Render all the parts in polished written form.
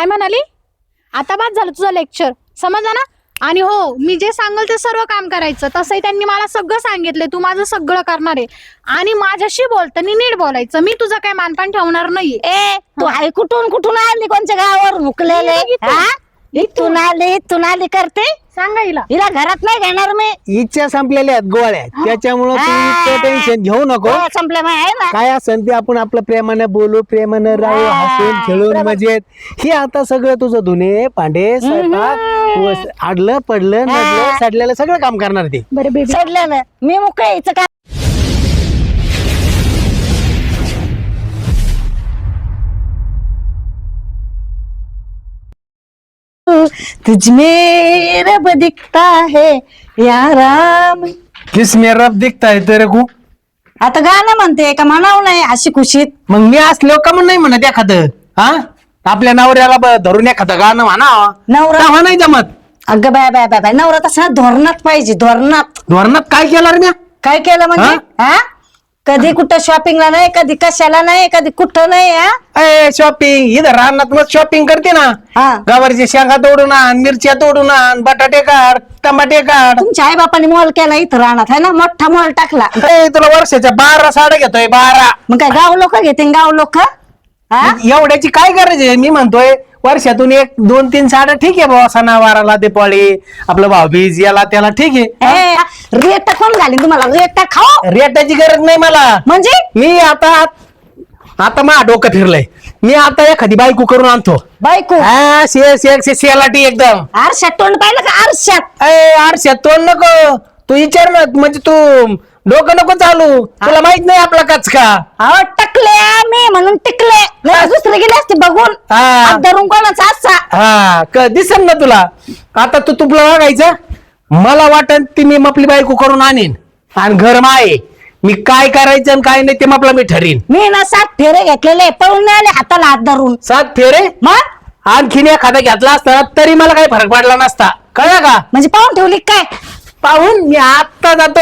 काय म्हणाली? आता बाद झालं तुझं लेक्चर, समजलं ना? आणि हो, मी जे सांगेल ते सर्व काम करायचं. तसंही त्यांनी मला सगळं सांगितलंय, तू माझं सगळं करणार आहे. आणि माझ्याशी बोलताना नीट बोलायचं, मी तुझं काय मानपान ठेवणार नाही. ए तू आई कुठून आली, कोणत्या गावावर मुकलेले? इथून आली करते. सांगा हिला घरात नाही घेणार मी. इच्छा संपलेल्या आहेत गोळ्या, त्याच्यामुळे तू इतकं टेन्शन घेऊ नको. संपल्या आहे ना. काय असेल ते आपण आपलं प्रेमाने बोलू, प्रेमाने राहू, हसून खेळून मजेत. हे आता सगळं तुझं धुणे भांडे स्वयंपाक आडलं पडलं नडलं सडलेलं सगळं काम करणार ते. बरं बेबी, सडलेलं मी मुकळे हिचं काय. तुझ में रब दिखता है या राम. किस में रब दिखता है तेरे को? आता गाणं म्हणते का म्हणावं नाही अशी खुशीत. मग मी असलो का म्हणून नाही म्हणत एखादं. हा, आपल्या नवऱ्याला धरून एखादं गाणं म्हणा. नवरा नाही जमत. अगं बाय नवरा तसा धोरणात पाहिजे. धोरणात काय केलं रे म्या? काय केलं म्हणजे? हा, कधी कुठं शॉपिंगला नाही, कधी कशाला नाही, कधी कुठं नाही. शॉपिंग इथं रानात मग शॉपिंग करते ना. हा. गवारच्या शेंगा तोडून आण, मिरच्या तोडून आण, बटाटे काढ, टमाटे काढ. तुमच्या आई बापाने मॉल केला इथं राहणार है ना, मोठा मॉल टाकला. तुला वर्षाच्या 12 साड्या घेतोय 12. मग काय गाव लोक घेते गाव लोक? एवढ्याची काय गरज आहे? मी म्हणतोय वर्षातून 1 2 3 साड्या ठीक आहे बाबा, सणावाराला दिवाळी आपलं भाऊबीज याला त्याला ठीक आहे. रेट कोण घाली तुम्हाला? रेट खाओ. रेटाची गरज नाही मला. म्हणजे मी आता माझं डोकं फिरलंय. मी आता एखादी बायको करून आणतो. बायको शेलाटी एकदम. आरशात तोंड पाहिलं का? आरशात आरशात तोंड नको. तू विचार ना, म्हणजे तू डोकं नको चालू. तुला माहित नाही आपला कचका. अहो टकले मी म्हणून टिकले. दुसरे गेले असते बघून. धरून कोणाचा असा. हा, दिसन ना तुला. आता तू तुला वागायचं. मला वाटत ती मी आपली बायको करून आणीन आणि घर माये. मी काय करायचं आणि काय नाही ते आपला मी ठरीन. मी ना 7 फेरे घेतलेले, पळून नाही आले हाताला हात धरून. 7 फेरे? मग आणखीन एखादा घेतला असता तरी मला काही फरक पडला नसता. कळलं का? म्हणजे पाहून ठेवली काय? पाहून मी आता जातो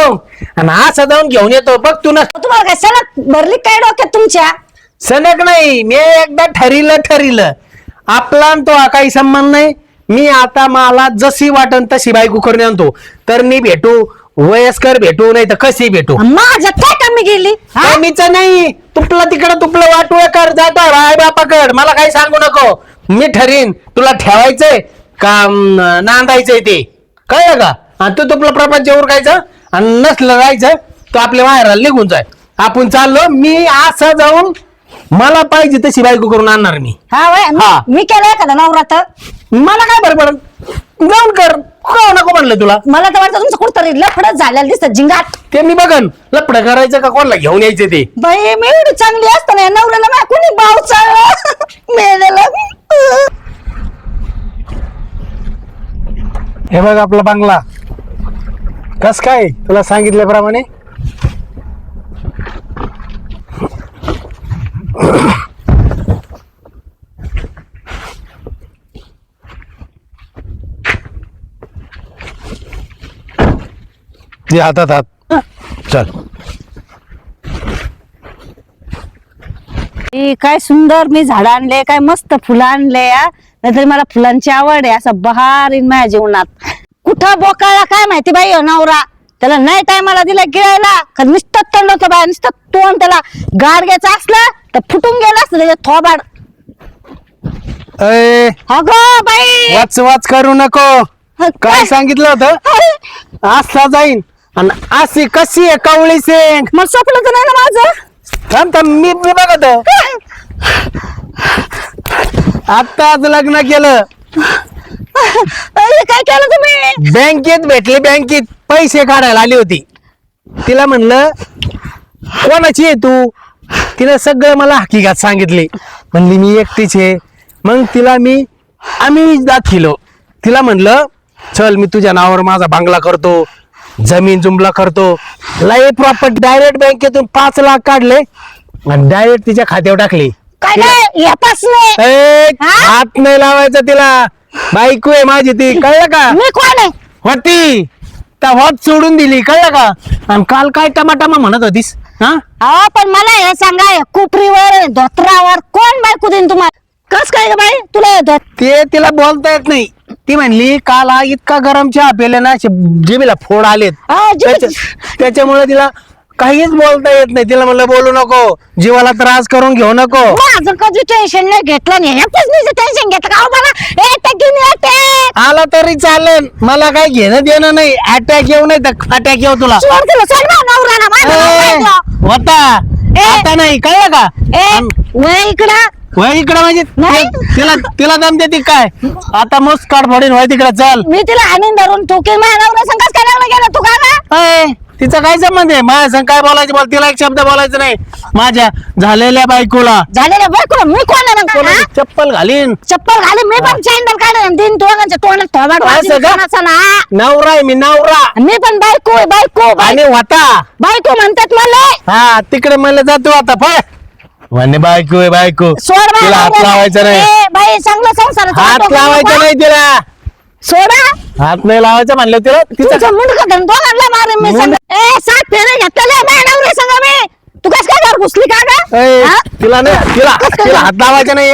आणि असं जाऊन घेऊन येतो. बघ तू ना, तुम्हाला काय सणक भरली काय डोक्यात तुमच्या? सनक नाही, मी एकदा ठरिलं आपला आणि तो काही संबंध नाही. मी आता मला जशी वाटन तशी बायको करून आणतो. तर मी भेटू वयस्कर भेटू नाही तर कशी भेटू. माझ्यात काय कमी गेली? मीच नाही, तुपलं वाटू कर जातो राय बापाकड. मला काही सांगू नको. मी ठरीन तुला ठेवायचंय का नांदायचंय ते. कळलं का? आणि तू तुपलं प्रपंच उरकायचं आणि नसलं राहायचं तो आपल्या बाहेर निघून जाय. आपण चाललो. मी असं जाऊन मला पाहिजे तशी बायको करून आणणार मी. हा, मी केलं एखादा नवरा तर मला काय बरं पडत? जाऊन कर. नको म्हणलं तुला? मला तर वाटतं तुमचं कुठतरी लफडच झालेलं दिसत झिंगाट. ते मी बघन लपड करायचं का कोणाला घेऊन यायचं ते. बाई मी एवढी चांगली असताना या नवऱ्याला माझ्या कोणी बावचा मेलेला. हे बघ आपला बंगला कस काय तुला सांगितल्याप्रमाणे. हातात हात चल. काय सुंदर मी झाड आणले, काय मस्त फुलं आणले. नाहीतरी मला फुलांची आवड आहे. असं बहार इन माझ्या जीवनात. कुठं बोकाळला काय माहिती बाई नवरा. त्याला नाही टायमाला दिला गिळायला. नुसतं तंड होतं बाय, नुसतं तोंड. त्याला गाडग्याचं असलं तर फुटून गेलं असतं त्याच्या थोबाड. अगं बाई वाच करू नको. काय सांगितलं होतं? असा जाईन आणि अशी कशी आहे कवळी शेंग. मग सोपलं तर नाही ना माझं. मी बघत आताच लग्न केलं. काय केलं तुम्ही? बँकेत भेटले. बँकेत पैसे काढायला आली होती. तिला म्हणलं कोणाची आहे तू? तिने सगळं मला हकीकत सांगितली. म्हणली मी एकटीच आहे. मग तिला आम्ही दाखिलो. तिला म्हणलं चल मी तुझ्या नावावर माझा बंगला करतो, जमीन जुमला करतो. लय प्रॉपर्टी डायरेक्ट बँकेतून 5 लाख काढले आणि डायरेक्ट तिच्या खात्यावर टाकली. हात नाही लावायचा तिला. बायको आहे माझी ती. कळलं का? मी कोण आहे? होती त्या होत सोडून दिली. कळलं का? आणि काल काय टमाटामा म्हणत होतीस? पण मला हे सांगा, कुपरीवर धोत्रावर कोण बायको देईन तुम्हाला? कस काय ग बाई तुला येतात ते तिला बोलता येत नाही. ती म्हणली काल हा इतका गरम चहा पेले ना, असे जिभेला फोड आलेत. त्याच्यामुळे तिला काहीच बोलता येत नाही. तिला म्हणलं बोलू नको, जीवाला त्रास करून घेऊ नको. माझं कधी टेन्शन नाही घेतलं नाही, टेन्शन घेतलं का मला अटॅक आला तरी चालेल, मला काही घेणं देणं नाही. अटॅक येऊ नाही तर अटॅक येऊ तुला. होता आता नाही, कळलं का? इकडं वय इकडं म्हणजे नाही. तिला दम देते काय? आता मस्त काढ फोडीन, वय तिकडे चल. मी तिला आणून धरून तू की माझ्या संघात करायला गेला तू का अय, तिचा काय संबंध आहे माझ्या संग? काय बोलायचं बोल, तिला एक शब्द बोलायचं नाही. माझ्या झालेल्या बायकोला झालेलं बायको मी कोणाची चप्पल घालीन. चप्पल घालून मी पण चॅनल काढेन तीन दोघांच्या तोंडात थोबाड असं का? वाजून ना नवरा आहे मी, नवरा. मी पण बायको आहे, बायको आणि होता बायको म्हणतात मला हा तिकडे म्हणलं जातो आता पळ. म्हणे बायको आहे, बायको. सोड तिला हात लावायचा नाही, बाई चांगलं संसार हात लावायचा नाही तिला. सोडा हात नाही लावायचं म्हणलं तिला. तिचा तुझं मुंडकं धरून दोघांना मारेन मी संग. सात फेरे घेतलेले माझ्या नवऱ्या संग मी. तू कस काय घर घुसली का ग? अय, हा? तिला नाही, तिला हात लावायचा नाही.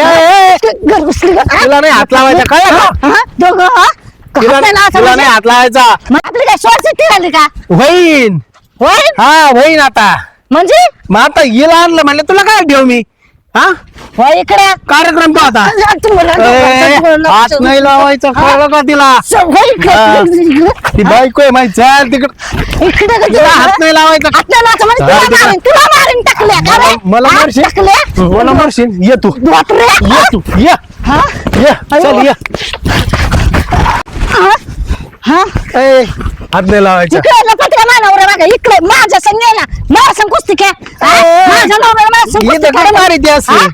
घर घुसली का? हा? तिला नाही हात लावायचा, कळलं का? हा? दोघं हा? तिला हात नाही लावायचा तिला नाही म्हणजे? हात लावायचा. मग आपली काय सोडसिट्टी झाली का होईन, होय हा होईन आता. म्हणजे मग आता हिला आणलं म्हणलं तुला काय ठेव मी? हा होय इकडे कार्यक्रम तो आता. हात नाही लावायचा, कळलं का तिला? ती बायको आहे माहिती, चल तिकडं. तिला हात नाही लावायचा. मला मारशील, मला मारशील. ये तू, ये तू, ये ये, चल ये. ए, हात नाही लावायचा. इकडे माझ्या संग आहे ना, माझ्या संग कुस्ती खेळ. माझ्या नवऱ्याला माझ्या संग कुस्ती इथं काय खेळ. मारिती असते?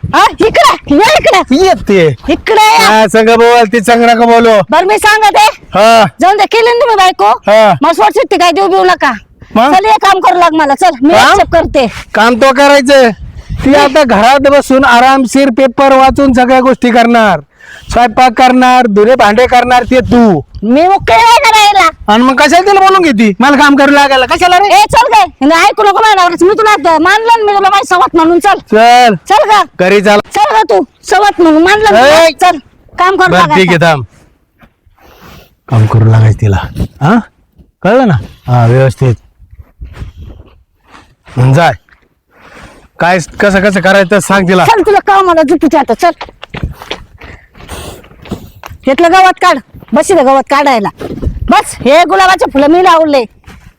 इकडे ये इकडे येते इकडे ये. हा, संग बोल, ती संग नका बोलू. बरं मी सांगते हा जाऊन दे केली ना तुम्ही बायको हा. मग सोडसिट्टी काय देऊ बिऊ नका. मग? चल हे काम करू लाग मला चल मी काम? accept करते. काम तो करायचं. ती आता घरात बसून आरामशीर पेपर वाचून सगळ्या गोष्टी करणार, स्वयंपाक करणार, धुणे भांडे करणार. ते तू मी मोकळे नाही करायला. आणि मग कशाला तिला बोलून घेती? मला काम करू लागायला कशाला रे? ए चल काय हिला ऐकू नको माझ्या नवऱ्याचं. मी तुला मानलं ना, मी तुला माझी सवत म्हणून चल चल चल का घरी चाल. चल का तू सवत म्हणून मानलं ना ए. तुला. चल काम करू बर ठीक आहे, लागायचं. थांब. काम करू लागायचं तिला. हा कळलं ना? हा व्यवस्थित मग जाय. काय कसं कसं करायचं सांग तिला. चल तुला कामाला जुटूच आता चल. घेतलं गवत काढ, बस इथं गवत काढायला. बस हे गुलाबाचे फुलं मी लावले,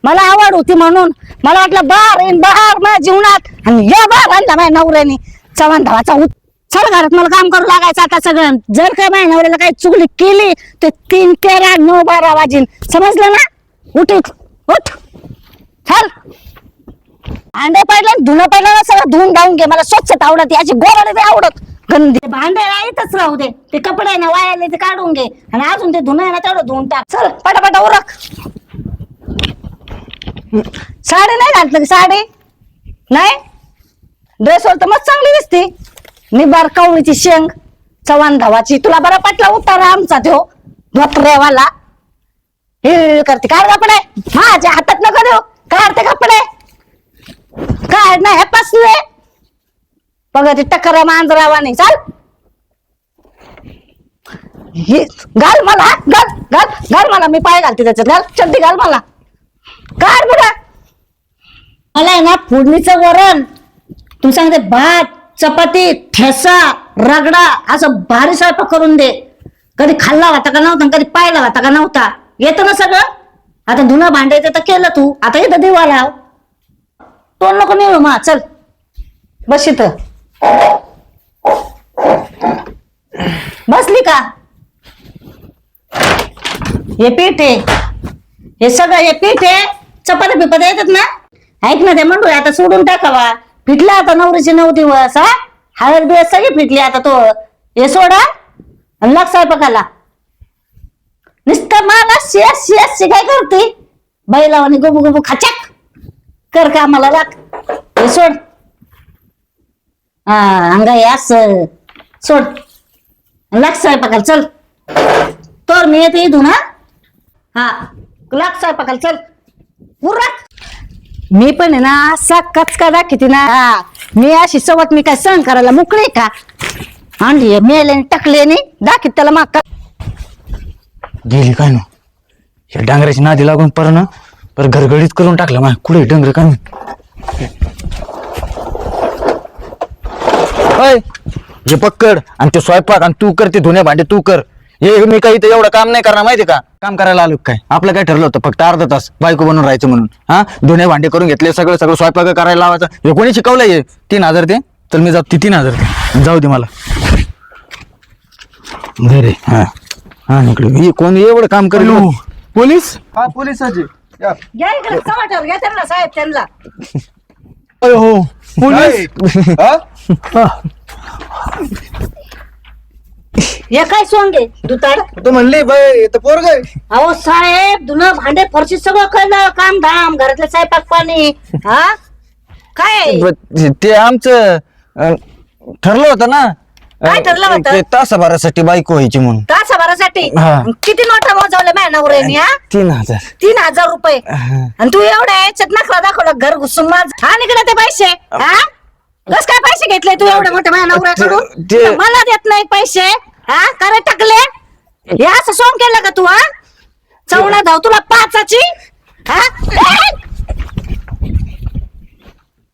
मला आवड होती म्हणून. मला वाटलं बहार येईन बहार माझ्या जीवनात, आणि या बहार आणला माझ्या नवऱ्याने चव्हाण धावाचा. चल घरात मला काम करू लागायचं आता सगळं. जर काय माझ्या नवऱ्याला काही चुगली केली तर 3, 13, 9, 12 वाजेल. समजलं ना? उठ उठ उठ चल. अंडे पडलं धुणं पडलं ना सगळं धुवून धावून घे. मला स्वच्छता आवडत, याची गोराडे नाही आवडत. गंदे भांडे इथंच राहू दे. ते कपडे आहे ना वायाले ते काढून घे, आणि अजून ते धुणं आहे ना तेवढं धुवून टाक. चल पटापटा उरक. साडी नाही घातलं की? साडी नाही, ड्रेसवर तर मस्त चांगली दिसते. निबार कवळीची शेंग चव्हाण धावाची. तुला बरा पटला उतारा आमचा तो धोत्रेवाला. हे करते काढ कपडे, माझ्या हातात नको देऊ. काढते कपडे, काढ ना हे पसले बघा ते टकरा मांजरावा नाही. चाल हे घाल मला, घाल घाल घाल मला. मी पाय घालते त्याच्यात. घाल चड्डी घाल मला. काढ बघा. मला आहे ना फोडणीचं वरण, तू सांगते भात, चपाती, ठेसा, रगडा असं भारी स्वयंपाक करून दे. कधी खाल्ला होता का नव्हता, कधी पाहिला होता का नव्हता. येतं ना सगळं. आता धुणं भांडायचं तर केलं तू, आता इथं दिवा लाव. तोंड नको नेऊ मा. चल बस इथं. बसली का? हे पीठ आहे, हे सगळं हे पीठ आहे. चपात्या पिपात्या येतात ना, ऐक ना ते म्हणू आता सोडून टाकावा. फिटला आता नवरीचे 9 दिवस. हा हळद बिळद सगळी फिटली आता. तो हे सोडा आणि लाग स्वयंपाकाला. नुसतं मला शेस शेस काय करते बैलावानी गुबू गुबू खाचक कर का मला लाग. हे सोड. हा अंगा यास सोड, लाग स्वयंपाकाला. चल तर मी येते इथून. हा लाग स्वयंपाकाला. चल उरक. मी पण आहे ना असा कचका दाखवते ना. मी अशी सवत मी काय सहन करायला मोकळे का? आणली मेल्याने टाकल्याने दाखीत त्याला माग गेली काय ना या डांगराची नादी लागून पर घरघडीत करून टाकलं मा कुठे डंगर काय हे पक्कड आणि ते स्वयंपाक आणि तू कर ते धुणे भांडे तू कर. हे मी काही एवढं काम नाही करणार माहिती का. काम करायला आलो काय आपलं काय ठरलं होतं फक्त अर्धा तास बायको बनून राहायचं म्हणून. हा धुणे भांडे करून घेतले सगळं स्वयंपाक करायला लावायचं. हे कोणी शिकवलंय 3,000 ते तर मी जाऊ 3,000 ते जाऊ दे मला. रे हा हा इकडे कोण एवढं काम करेल. पोलीस हा पोलिसाची या. घ्या इकडे टमाटर घ्या त्यांना साहेब त्यांना. हो पोलीस हा? हे काय सोंगे दुताड. तू म्हणली बाई तर पोरग आहे. अहो साहेब धुणं भांडे फरशी सगळं कळलं काम धाम घरातलं स्वयंपाक पाणी. हा काय ते आमचं ठरलं होतं ना. काय ठरलं होतं? ते तासाभरासाठी बायको व्हायची म्हणून. तासाभरासाठी हा. किती नोटा मोजवल्या माझ्या नवऱ्याने हा 3,000 3,000 रुपये. आणि तू एवढ्या याच्यात नखरा दाखवला घर घुसून माझ. हा निकडे ते पैसे हा कस काय पैसे घेतले तू एवढ्या मोठ्या माझ्या नवऱ्याकडून. ते- मला देत नाही पैसे. हा करे टाकले हे असं सोंग केलं का तू. हा चवणा धाव तुला 5ची. हा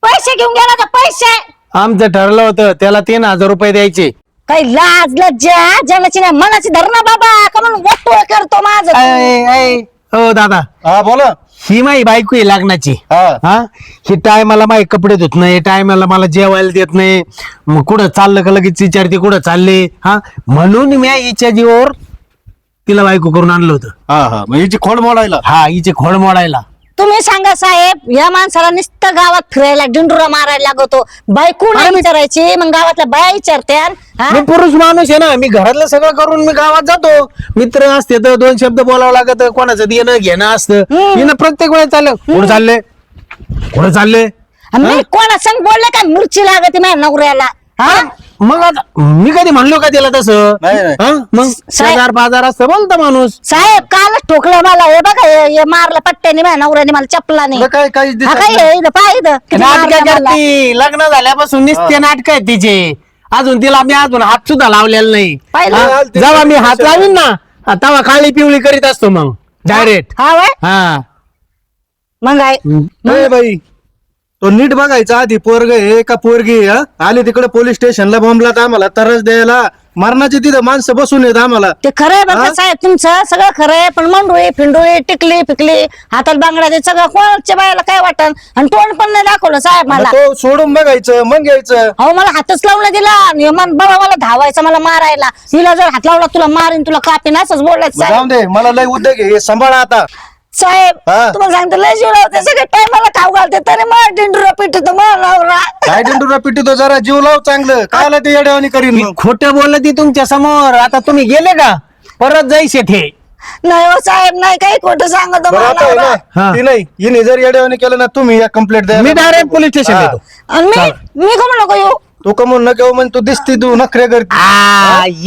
पैसे घेऊन गेला तर पैसे. आमचं ठरलं होतं त्याला 3,000 रुपये द्यायचे. काही लाज लज्जा जनाची नाही मनाची धरणा बाबा का म्हणून वाटोळ करतो माझं. हो दादा हा बोला. ही माई बायको आहे लग्नाची. हा हा ही टायमाला माई कपडे धुत नाही टायमाला मला जेवायला देत नाही. मग कुठं चाललं का लगेच विचारते कुठं चालले. हा म्हणून मी हिच्या जीवावर तिला बायको करून आणलं होतं. हा हा मग हिची खोड मोडायला. हा हिचे खोड मोडायला. तुम्ही सांगा साहेब या माणसाला नुसतं गावात फिरायला डिंडुरा मारायला लागतो. बायको नाही विचारायची मग गावातल्या बाया विचारत्यान. हा? मी पुरुष माणूस आहे ना मी घरातलं सगळं करून मी गावात जातो. मित्र असते तर 2 शब्द बोलावं लागत कोणाचं देणं घेणं असतं. हिनं प्रत्येक वेळेस चाललं कुठं चालले आणि मी कोणा संग बोलले काय मिरची लागते माझ्या नवऱ्याला. हा मग आता मी कधी म्हणलो का त्याला तसं. नाही, नाही. हा? मग शेजार बाजार असतं बोलतो माणूस. साहेब कालच ठोकलं मला. हे बघा हे मारलं पट्ट्याने माझ्या नवऱ्याने मला चपलाने. तुला काय काही हा दिसत काय नाही. हे इथं पाय इथं किती नाटक मारलं मला. करते लग्न झाल्यापासून निस्ते नाटक आहेत तिचे. अजून तिला मी अजून हात सुद्धा लावलेला नाही. पाहिलं? हा? जेव्हा मी हात लावीन ना तेव्हा काळी पिवळी करीत असतो मग डायरेक्ट. हा वय हा मग आहे नाही बाई तो नीट बघायचा आधी पोरग आहे का पोरगी आहे, हा? आली तिकडे पोलीस स्टेशनला बोंबलात आम्हाला तरच द्यायला. मरणाची तिथं माणसं बसून येत आम्हाला. ते खरंय बरं का हा? साहेब तुमचं सगळं खरंय. पण मंडोळी फिंडोळी टिकली पिकली हातात बांगडा ते सगळं कोणाच्या बायाला काय वाटन. आणि तोंड पण नाही दाखवलं साहेब मला. तो सोडून बघायचं मग घ्यायचं. अहो मला हातच लावला दिला आणि बाबा मला धावायचं मला मारायला. हिला जर हात लावला तुला मारीन तुला कापीन असंच बोलायचं जाऊन साहेब. दे मला लय उद्योग आहे हे सांभाळा आता. साहेब हा. तुम्हाला सांगतो लय जीव लावते सगळे टायमाला खाऊ घालते तरी मला डिंडुरा पिटतो मला नवरा. काय डिंडुरा पिटी तो जरा जीव लाव चांगलं कायला ते येड्यावानी करीन मी मग. खोटं बोललं ती तुमच्या समोर. आता तुम्ही गेले का परत जायचे ठे. नाही हो साहेब नाही काही खोटं सांगतो बरं मला आता आहे नवरा. ना हा. ती नाही हिने जर येड्यावानी केलं ना तुम्ही या कंप्लेंट द्या. मी डायरेक्ट पोलीस स्टेशन हा. येतो. आणि मी का म्हणू नको येऊ. तू कमून न केव म्हणजे तू दिसती तू नखरे करते.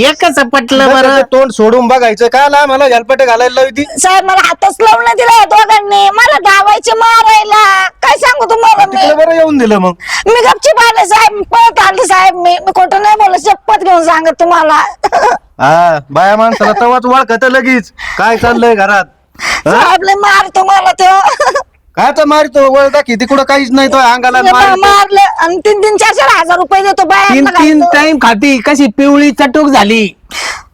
एकच पटलं बरं, बरं. त्याचं तोंड सोडून बघायचं काय मला हेल्पटे घालायला लावती. साहेब मला हातच लावून नाही दिला या दोघांनी. मला धावायचे मारायला काय सांगू तुम्हाला मी. तिकडे बरं येऊन दिलं मग. मी गपचीप आले साहेब पळत आले साहेब मी खोटं नाही बोलत शपथ घेऊन सांगत तुम्हाला. हा बाया माणसाला तवाच ओळखत लगेच काय चाललंय घरात. साहेब लय मारतो मला तो. काय तर मारतो वळ दाखी तिकडं काहीच नाही तो अंगाला मारतो. मारलं आणि 3-3, 4-4 हजार रुपये देतो 3 बाया. 3 टाइम खाती कशी पिवळी चटूक झाली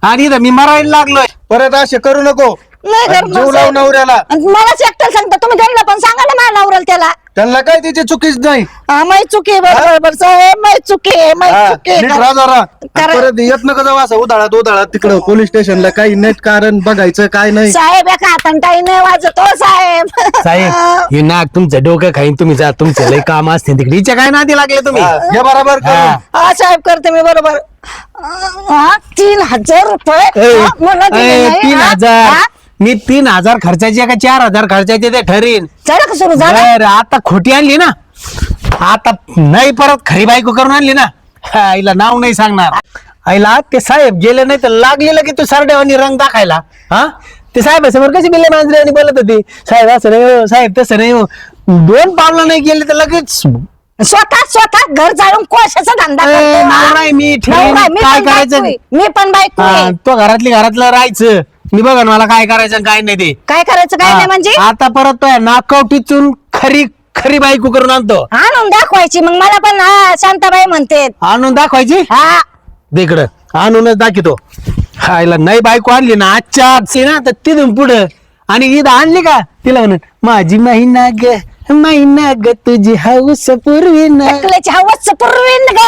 आणि इथं मी मरायला लागलोय. परत असे करू नको. नाही करणार जीव लाव साहेब. नवऱ्याला. आणि मलाच एकट्याला सांगता तुम्ही त्यांना पण सांगा ना माझ्या नवऱ्याला त्याला. त्यांना काय तिची चुकीच नाही. हा माही चुकी आहे बरोबर साहेब माही चुकी आहे माही हा, चुकी आहे. नीट राहा जरा. कारण- परत येत नका जाऊ असं उधाळात तिकडं पोलीस स्टेशनला काही नेट कारण बघायचं काय नाही. साहेब एका हाताने टाई नाही वाजत हो साहेब. साहेब हे नाक तुमचं डोकं खाईन तुम्ही जा तुमचं लय काम असते तिकडे. हिच्या काय नादी लागले तुम्ही. हा, हे बरोबर करून. हा. हा साहेब करते मी बरोबर. हा 3,000 रुपये. हा, मला दिले नाही. 3,000 हा? मी 3,000 खर्चाचे का 4,000 खर्चाचे ते ठरेन. झालं का सुरू झालं. बरं, आता खोटी आणली ना आता नाही परत खरी बायको करून आणली ना. आईला नाव नाही सांगणार. आईला ते साहेब गेले नाही तर लागलेलं की तू सरड्यावानी रंग दाखायला. हा ते साहेब समोर कशी बिल्ले मांजऱ्याने बोलत होती. साहेब असं नाही हो साहेब तसं नाही हो. 2 पावलं नाही गेले तर लगेच स्वतः घर जाळून कोशाचा धंदा ए, करतो, हा? नवरा आहे मी, ठेवीन. नवरा आहे, मी काय पण करायचं? बायको आहे. मी पण बायको हा, आहे. तो घरातलं राहायचं. मी बघा ना मला काय करायचं आणि काय नाही ते. काय करायचं काय नाही म्हणजे आता परत तो नाकावटीतून खरी खरी बायको करून आणतो. आणून दाखवायची मग मला पण हा शांताबाई म्हणते आणून दाखवायची हा तिकडं आणूनच दाखवतो. खायला नाही बायको आणली ना आजच्या आजची ना तर तिथून पुढं आणि ईद आणली का तिला म्हणून माझी महिना ग तुझी हौस पूर्वीन टकल्याची हवस पूर्वीन ग.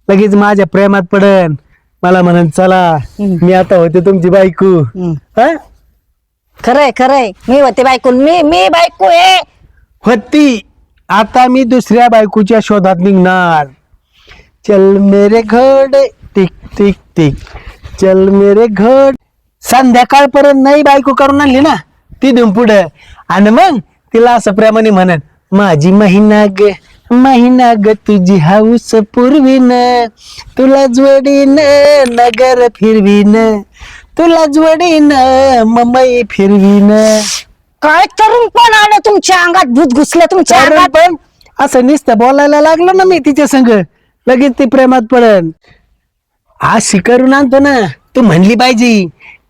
लगेच माझ्या प्रेमात पडन. मला म्हणन चला मी आता होते तुमची बायको. हा? खरंय मी होते बायको मी बायको आहे. होती आता मी दुसऱ्या बायकोच्या शोधात निघणार. चल मेरे घोडे टिक टिक टिक चल मेरे घोड. संध्याकाळपर्यंत नाही बायको करून आणली ना तिथून पुढं आणि मग तिला असं प्रेमाने म्हणत माझी महिना ग तुझी हौस पूर्वीन तुला जोडीन नगर फिरवीन तुला जोडीन ममई फिरवीन. काय करून पण आलं तुमच्या अंगात भूत घुसलं तुमच्या कारण अंगात. पण असं नुसतं बोलायला लागलो ना मी तिच्या संग लगेच ती प्रेमात पडन. आज शिकरून आणतो ना तू म्हणली पाहिजे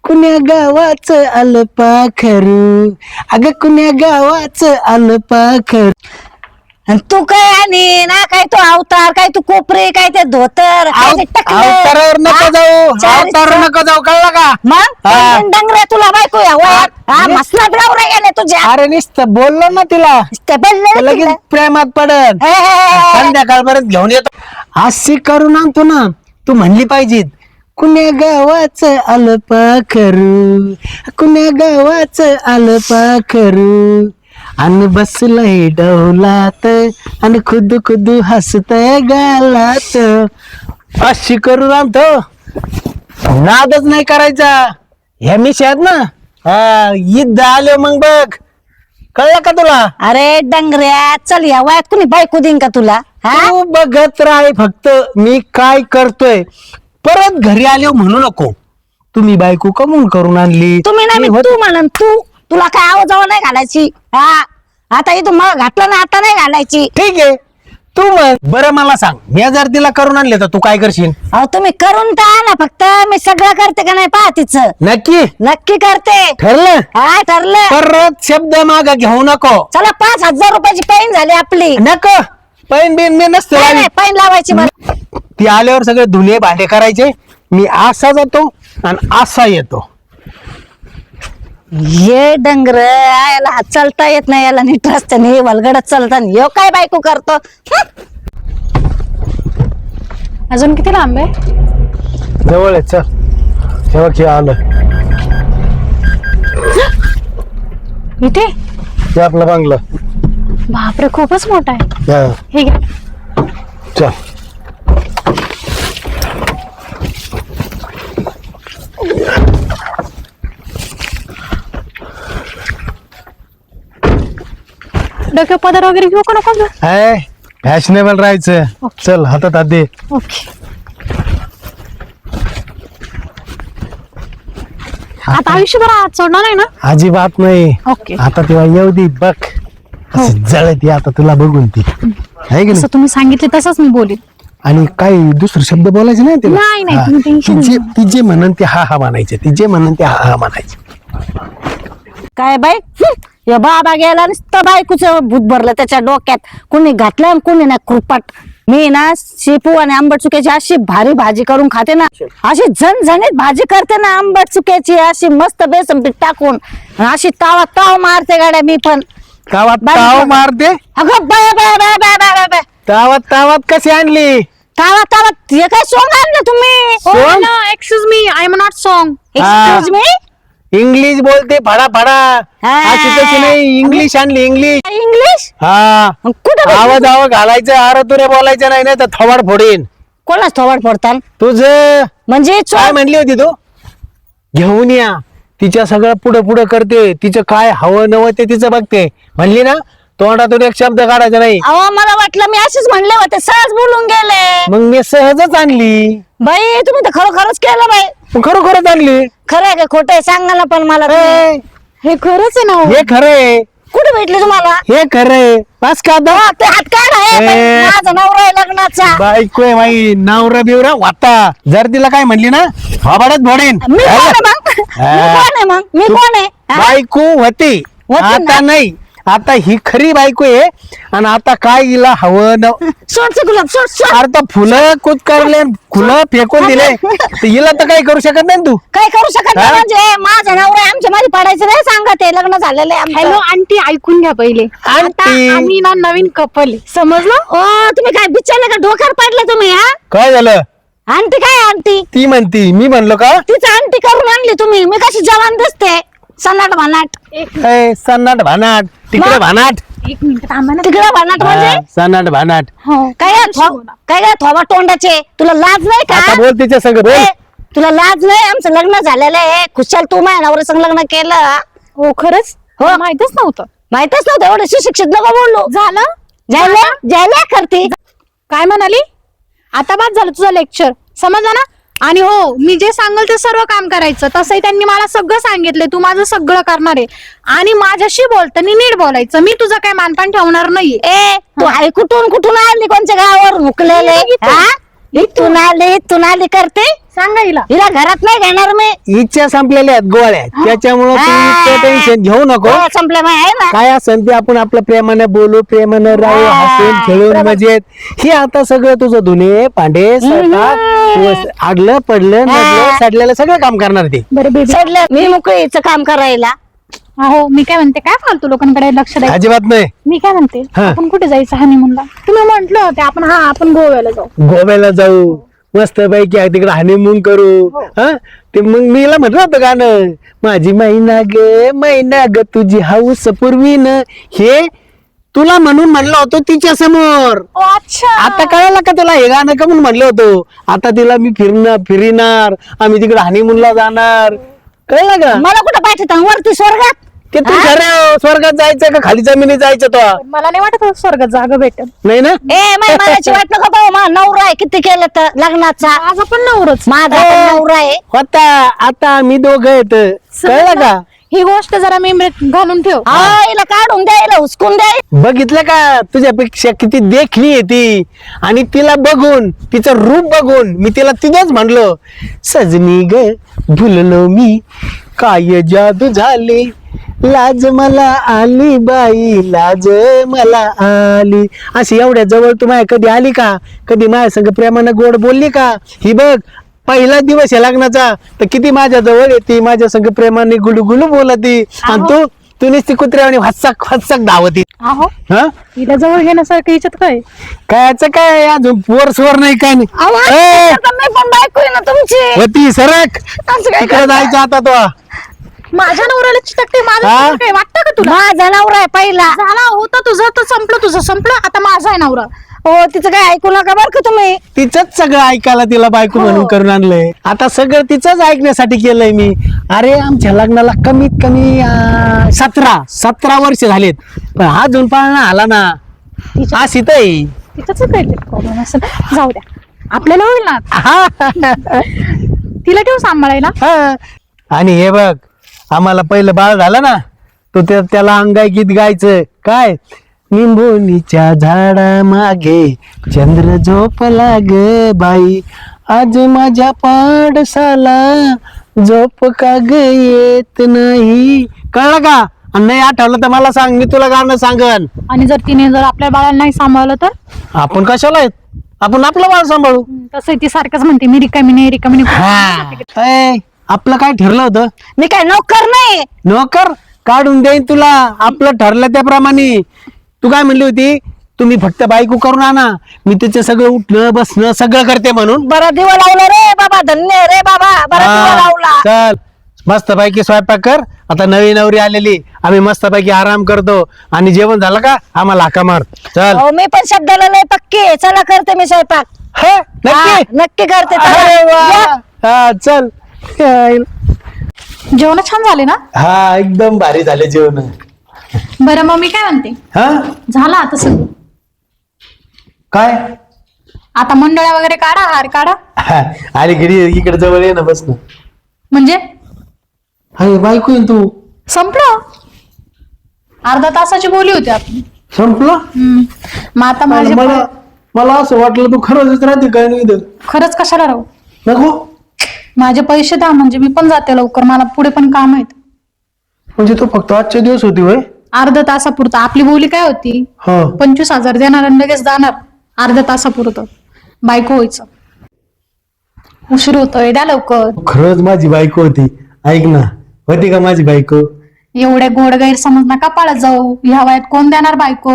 कुण्या गावाचं आलं पाखरू अगं कुण्या गावाचं आलं पाखरू. आणि तू काय आणि ना काय तो अवतार काय तू कोपरे काय ते धोतर काय ते टकलं. अवतारावर नको हा? जाऊ चार अवतारावर नको जाऊ कळलं का. मग हा. डंगरे तुला बायको या वयात हा मी- मसला डवरे गेले तुझ्या अरे नुसतं बोललो ना तिला ते बोलले तर ना लगेच तिला. प्रेमात पडन. हे, हे, हे, हे. संध्याकाळपर्यंत घेऊन येतो. आज करून आणतो ना तू म्हणली पाहिजे कुण्या गावाचं आलं पाखरू कुण्या गावाचं आलं पाखरू आणि बसलंय डौलात आणि खुद खुद हसतय गालात. अशी करून आणतो नादच नाही करायचा. ह्या मिशी आहेत ना हा ईद आलो मग बघ कळलं का तुला. अरे डंगऱ्या चल या वयात कुणी बायको देईन का तुला हा तू बघत राह फक्त मी काय करतोय. परत घरी आलो म्हणू नको तुम्ही बायको कमून करून आणली. तुम्ही नाही मी मी तू म्हणन तुला काय आवाजावर नाही घालायची हा आता इथून मग घातलं ना आता नाही घालायची. ठीक आहे तू म्हण. बरं मला सांग मी जर तिला करून आणले तर तू काय करशील. अहो तुम्ही करून तर ना फक्त मी सगळं करते का नाही पहा तिचं नक्की नक्की करते ठरलं. हा ठरलं. परत शब्द माग घेऊ नको. चला 5,000 रुपयाची पैन झाली आपली. नको पैन बिन मी नसतो नाही, लावीत. नाही, पैन लावायची मला. ती आल्यावर सगळे धुणे भांडे करायचे. मी असा जातो आणि असा येतो. हे डंगर याला हात चालता येत नाही याला नीट रस्त्याने वलगडत चालताना यो काय बायको करतो हं? अजून किती लांब आहे. जवळ आहे चल शेवटची आलं इथे ते आपलं बांगलं. बापरे खूपच मोठा आहे. हा, हे घ्या. चल डोक्यावर पदर वगैरे घेऊ का नको. हाय फॅशनेबल राहायचं. चल हातात हात दे. ओके आता आयुष्यभर हात सोडणार आहे ना. अजिबात नाही. ओके आता तेव्हा येऊ दे बघ असं जळती आता तुला बघून ती आहे की जसं नाही. तुम्ही सांगितले तसंच मी बोलेन. आणि काही दुसरं शब्द बोलायचे नाही तिला. नाही, नाही, हा. तुम्ही tension ती जे- नका. ती जे म्हणन ते हा हा म्हणायचे ती जे म्हणन ते हा हा म्हणायचे. काय बाई या बाबा गेला नुसतं बायकोच भूत भरलं त्याच्या डोक्यात. कुणी घातलं आणि कुणी नाही कृपट. मी ना शेपू आणि आंबट चुक्याची अशी भारी भाजी करून खाते ना अशी झणझणीत भाजी करते ना आंबट चुक्याची अशी मस्त बेसन पीठ टाकून आणि अशी ताव मारते गाड्या मी पण. तावात बाई- ताव मारते. अगं bye bye bye bye bye bye bye तावात कशी आणली. तावात हे काय सोंग आणलं तुम्ही. सोंग? Excuse me I am not song. Excuse me English बोलते फडा फडा. हा. अशी तशी नाही इंग्लिश आणली इंग्लिश. इंग्लिश हा कुठं भेटली? आवाज घालायचं आर तुरे बोलायचं नाही नाही तर थोबाड फोडीन कोणाच थोबाड फोडताल तुझं. म्हणजे काय म्हणली होती तू घेऊन या तिच्या सगळं पुढं पुढं करते. तिचं काय हवं नवं ते तिचं बघते. म्हणली ना तोंडातून एक शब्द काढायचा नाही. अहो मला वाटलं मी असेच म्हणले होते सहज बोलून गेले. मग मी सहजच आणली. बाई तुम्ही तर खरोखरच केलं बाई. खरोखरच आणली. खरं आहे का खोटं आहे सांगा ना पण मला तुम्ही. ए, हे खरंच आहे ना हो. हे खरंय. कुठे भेटली तुम्हाला हे खरंय बस का आता हा, ते हात काढ आहे ए. माझा नवरा आहे लग्नाचा. बायको आहे माई नवरा बिवरा वाता जर तिला काय म्हणली ना वाबाडत भोडेन मी कोण आहे मग मी कोण आहे मग मी कोण आहे हा? बायको होती होती ना? आता नाही आता ही खरी बायको आहे आणि आता काय हिला हवं सोड ते गुलाब सोड सोड आता फुलं कुचकारले फुलं फेकून दिले तर हिला तर काही करू शकत नाही ना तू काय करू शकत नाही हा? म्हणजे माझा नवरा आहे, आमच्या मध्ये पडायचं नाही सांगा ते लग्न झालेलं आहे हॅलो आमचं. आंटी ऐकून घ्या पहिले आता आंटी. आम्ही ना नवीन कपल समजलं ओ तुम्ही काय बिचारले का डोक्यावर पडले तुम्ही हा काय झालं आंटी काय आंटी ती म्हणती मी म्हणलो का तिचं आंटी करून आणली तुम्ही मी कशी जवान दिसते सन्नाट भानाट ए, सन्नाट भानाट तिकडे मग? भानाट एक मिनिट थांबा ना तिकडे भानाट म्हणजे हा, सन्नाट भानाट हो काय थोबा तोंडाचे तुला लाज नाही आता का बोल तिच्या संग बोल ए, तुला लाज नाही आमचं लग्न झालेलं आहे खुशाल तू माझ्या नवऱ्या संग लग्न केलं हो खरंच हो. माहितच नव्हतं माहितच नव्हतं एवढं सुशिक्षित नको बोललो झालं जायला करते काय म्हणाली आता बाद झालं तुझं लेक्चर समजलं ना आणि हो मी जे सांगल ते सर्व काम करायचं तसंही त्यांनी मला सगळं सांगितलंय तू माझं सगळं करणार आहे आणि माझ्याशी बोलताना नीट बोलायचं मी तुझं काय मानपान ठेवणार नाहीये ए तू आई कुठून आली कोणत्या गावावर हुकलेले इथून आली करते सांगा हिला हिला घरात नाही घेणार मी इच्छा संपलेल्या आहेत गोळ्या त्याच्यामुळे तू टेन्शन घेऊ नको हो, संपलं माहिती आहे ना काय असेल ते आपण आपल्या प्रेमाने बोलू प्रेमाने राहू हसून खेळून मजेत हे आता सगळं तुझं धुणे भांडे स्वयंपाक आडलं पडलं नडलं सडलेलं सगळं काम करणार ते बरं बेबी सोडलं मी मोकळीचं काम करायला हो मी काय म्हणते काय फालतू लोकांकडे लक्ष द्यायचं अजिबात नाही मी काय म्हणते हा. आपण कुठे जायचं हनीमूनला तुम्ही म्हंटल होते आपण गोव्याला जाऊ गोव्याला जाऊ मस्त पैकी तिकडे हनीमून करू हा ते मग मी हिला म्हटलं होतं गाणं माझी मैना ग तुझी हाऊस पूर्वीन हे तुला म्हणून म्हणलं होतं तिच्या समोर अच्छा आता कळालं का तुला हे गाणं का म्हणून म्हणलं होतं आता तिला मी फिरिणार आम्ही तिकडे हनीमूनला जाणार कळलं का मला कुठं पाहिजे वरती स्वर्गात की तू खरं स्वर्गात जायचं का खाली जमिनीत जायचं तो मला नाही वाटत स्वर्गात जागा भेटल नाही ना ए मनाची वाट नका पाहू मा नवरा आहे किती केलं तर लग्नाचा माझा पण नवरच माझा पण नवरा आहे होता आता आम्ही दोघं येत कळलं का ही गोष्ट जरा मेमरीत घालून ठेव हा हिला काढून द्यायला हुसकून द्याय बघितलं का तुझ्यापेक्षा किती देखणी आहे ती आणि तिला बघून तिचं रूप बघून मी तिला तिथंच म्हणलो सजनी ग भुललो मी काय जादू झाली लाज मला आली बाई लाज मला आली अशी एवढ्या जवळ तू माझ्या कधी आली का कधी माझ्या संग प्रेमानं गोड बोलली का ही बघ पहिला दिवस आहे लग्नाचा तर किती माझ्या जवळ येते माझ्या संग प्रेमाने गुलू गुलू बोलती आणि तू नुसती कुत्र्यावानी हसक हसक धावती अहो हा हिला जवळ घेण्यासारखं याच्यात काय कायचं काय अजून पोर नाही काय नाही ए, मी पण बायको आहे ना तुमची होती सरक असं काय तिकडे जायचं आता तो माझ्या नवऱ्याला चिटकते माझं हा? तुला काय वाटतं का तुला माझा नवरा आहे पहिला झाला होता तुझं तर तुझं संपलं आता माझा आहे नवरा हो तिचं काय ऐकू नका बरं का तुम्ही तिचंच सगळं ऐकायला तिला बायको म्हणून करून आणलंय आता सगळं तिचंच ऐकण्यासाठी केलंय मी अरे आमच्या लग्नाला कमीत कमी 17 वर्ष झालेत पण अजून पाळणा आला ना अशी तर तिथंच काय प्रॉब्लेम असेल जाऊ द्या आपल्याला होईल ना तिला ठेव सांभाळायला आणि हे बघ आम्हाला पहिलं बाळ झालं ना तो त्याला अंगाई गीत गायचं काय निंबोनीच्या झाडा मागे चंद्र झोपला ग बाई आज माझ्या पाडसाला झोप का ग येत नाही कळलं का आणि नाही आठवलं तर मला सांग मी तुला गाणं सांगन आणि जर तिने जर आपल्या बाळाला नाही सांभाळलं तर आपण कशाला आहेत आपण आपलं बाळ सांभाळू तसं ती सारखंच म्हणते मी रिकामी नाही ए, आपलं काय ठरलं होतं मी काय नोकर नाही नोकर काढून देईन तुला आपलं ठरलं त्याप्रमाणे तू काय म्हणली होती तुम्ही फक्त बायको करून आणा मी त्याचे सगळं उठणं बसणं सगळं करते म्हणून बरा दिवा लावला रे बाबा धन्य रे बाबा बरा दिवा लावला चल मस्त पैकी स्वयंपाक कर आता नवी नवरी आलेली आम्ही मस्त पैकी आराम करतो आणि जेवण झालं का आम्हाला हाका मार चल हो मी पण शब्दाला लय पक्की आहे. चला करते मी स्वयंपाक हे, हा, नक्की नक्की करते चला. अरे वा. या. हा चल जेवण छान झाले ना हा एकदम भारी झाले जेवण बरं मग मी काय म्हणते हा झालं आता सगळं काय आता मंडळा वगैरे काढा हार काढा आली घरी इकडे जवळ ये ना बस ना म्हणजे अरे बायको आहे तू संपलं अर्धा तासाची बोली होती आपली. संपलं मग आता माझे मला मला असं वाटलं तू खरंच राहते काय नाही इथं. खरंच कशाला राहू, नको माझे पैसे द्या म्हणजे मी पण जाते लवकर, मला पुढे पण काम आहेत. म्हणजे तू फक्त आजचे दिवस होती वय. अर्ध्या तासापुरतं आपली बोली काय होती, हा 25,000 देणार आणि लगेच जाणार. अर्ध्या तासापुरतं बायको व्हायचं. उशीर होतोय, द्या लवकर. खरंच माझी बायको होती. ऐक ना, होती का माझी बायको? एवढे गोड गैरसमज नका पाळत जाऊ. ह्या वयात कोण देणार बायको.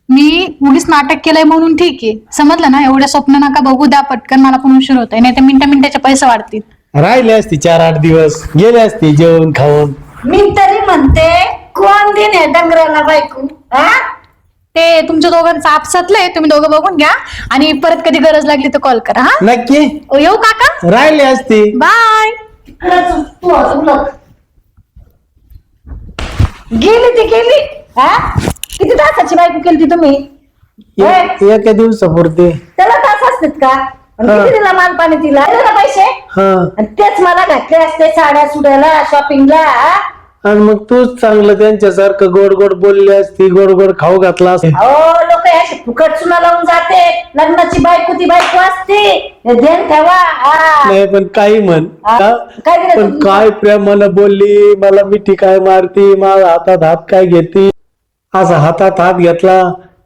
मी उगीच नाटक केलंय म्हणून ठीक आहे, समजलं ना. एवढे स्वप्न नका बघू, द्या पटकन, मला पण उशीर होतोय. नाही तर मिनिटाचे पैसे वाढतील. राहिले असते 4-8 दिवस, गेले असते जेवण खाऊन. मी तरी म्हणते कोण देणे डंगराला बायको हा? ते तुमच्या दोघांचं आपसातलंय, तुम्ही दोघं बघून घ्या आणि परत कधी गरज लागली तर कॉल करा. हा नक्की येऊ काका, राहिले असते. बाय. गेली ती गेली हा? किती तासाची बायको केली तुम्ही? एका दिवसापुरते. त्याला तास असतात का? आणि हा. किती दिला माल पाणी तिला दिले ना पैसे? हा आणि तेच मला घातले असते साड्या सुड्याला शॉपिंगला. आणि मग तूच चांगलं त्यांच्यासारखं गोड गोड बोलली असती, गोड गोड खाऊ घातला असते. अहो लोक अशी फुकट चुना लावून जाते. लग्नाची बायको ती बायको असते, हे ध्यान ठेवा. हा. नाही पण काही म्हण हा. हा? काय दिलं पण तुम्ही? काय प्रेमानं बोलली, मला मिठी काय मारती, माझा हातात हात काय घेते, असा हातात हात घेतला,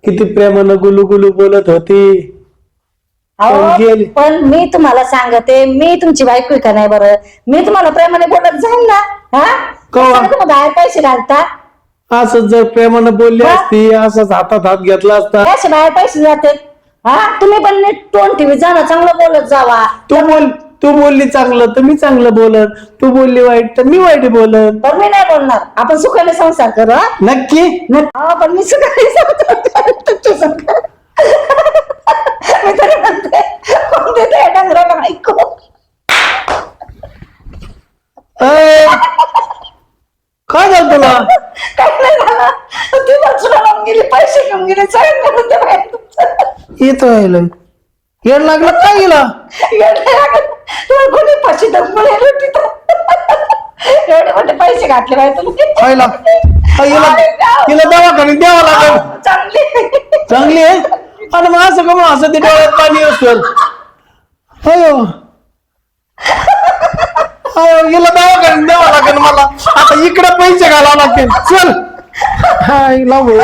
किती प्रेमानं गुलू गुलू बोलत होती. पण गेली. अहो पण मी तुम्हाला सांगते, मी तुमची बायको आहे का नाही बरं? मी तुम्हाला प्रेमाने बोलत जाईल ना. हा कवा? कशाला तुम्ही बाहेर पैसे घालता? असं जर प्रेमानं बोलली असती, असंच हातात हात घेतला असता. असे बाहेर पैसे जाते. हा तुम्ही पण नीट तोंड ठेवी जा ना, चांगलं बोलत जावा. तू बोलली चांगलं तर मी चांगलं बोलन, तू बोलली वाईट तर मी वाईट बोलन. पण मी नाही बोलणार, आपण सुखाने संसार करू. हा? नक्की पण मी सुखाने संसार तुमच्या संग. मी तरी म्हणते कोण देते डंगराला बायको? अय, काय झालं तुला? काय नाही झालं, ती बाजूला लावून गेली, पैसे घेऊन गेले, सगळं म्हणते बाहेर तुमचं. येतो यायला येड लागलं काय गेला? तुम्हाला कोणी फाशी दमून एवढे मोठे पैसे घातले बाहेर तुम्ही. खायला तिला दवाखान्यात द्यावं लागेल. चांगली चांगली आहे. आणि मग असं का मग असं ते डोळ्यात पाणी असतं. अयो अयो गेला दवाखान्यात द्यावं लागेल मला. आता इकडे पैसे घालावं लागतील. चल हाय लावू